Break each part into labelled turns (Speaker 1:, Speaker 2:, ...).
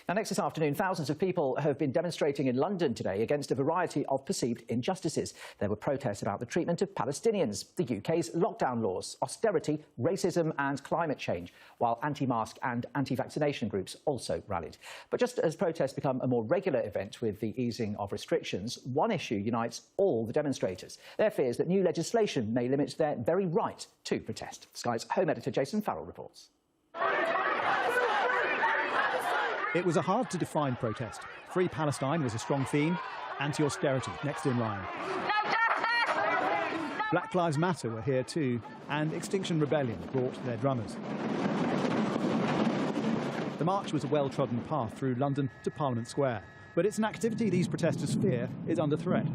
Speaker 1: Now, next this afternoon, thousands of people have been demonstrating in London today against a variety of perceived injustices. There were protests about the treatment of Palestinians, the UK's lockdown laws, austerity, racism and climate change, while anti-mask and anti-vaccination groups also rallied. But just as protests become a more regular event with the easing of restrictions, one issue unites all the demonstrators. Their fears that new legislation may limit their very right to protest. Sky's home editor Jason Farrell reports.
Speaker 2: It was a hard-to-define protest. Free Palestine was a strong theme, anti-austerity next in line. Black Lives Matter were here too, and Extinction Rebellion brought their drummers. The march was a well-trodden path through London to Parliament Square, but it's an activity these protesters fear is under threat.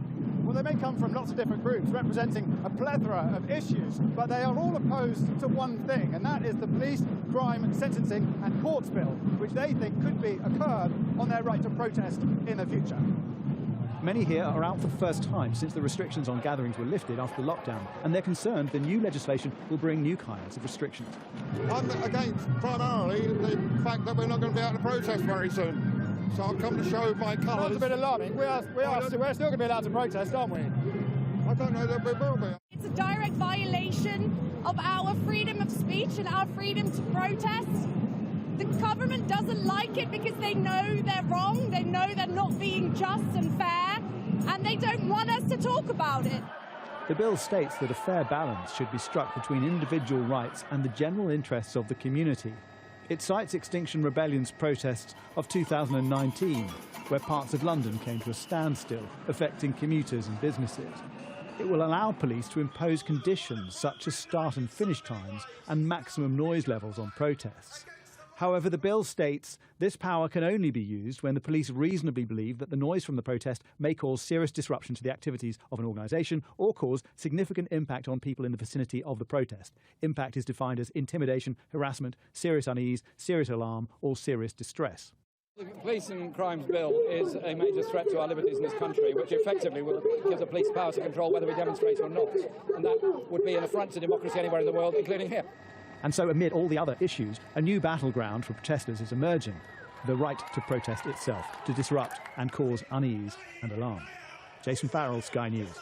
Speaker 3: Well, they may come from lots of different groups representing a plethora of issues, but they are all opposed to one thing, and that is the police, crime, sentencing and courts bill, which they think could be a curb on their right to protest in the future.
Speaker 2: Many here are out for the first time since the restrictions on gatherings were lifted after the lockdown, and they're concerned the new legislation will bring new kinds of restrictions.
Speaker 4: I'm against primarily the fact that we're not going to be able to protest very soon. So I've come to show my colours.
Speaker 3: That's a bit alarming. We're still going to be allowed to protest, aren't we?
Speaker 4: I don't know that we will be.
Speaker 5: It's a direct violation of our freedom of speech and our freedom to protest. The government doesn't like it because they know they're wrong, they know they're not being just and fair, and they don't want us to talk about it.
Speaker 2: The bill states that a fair balance should be struck between individual rights and the general interests of the community. It cites Extinction Rebellion's protests of 2019, where parts of London came to a standstill, affecting commuters and businesses. It will allow police to impose conditions such as start and finish times and maximum noise levels on protests. However, the bill states this power can only be used when the police reasonably believe that the noise from the protest may cause serious disruption to the activities of an organisation or cause significant impact on people in the vicinity of the protest. Impact is defined as intimidation, harassment, serious unease, serious alarm or serious distress.
Speaker 6: The Police and Crimes Bill is a major threat to our liberties in this country, which effectively will give the police power to control whether we demonstrate or not. And that would be an affront to democracy anywhere in the world, including here.
Speaker 2: And so amid all the other issues, a new battleground for protesters is emerging. The right to protest itself, to disrupt and cause unease and alarm. Jason Farrell, Sky News.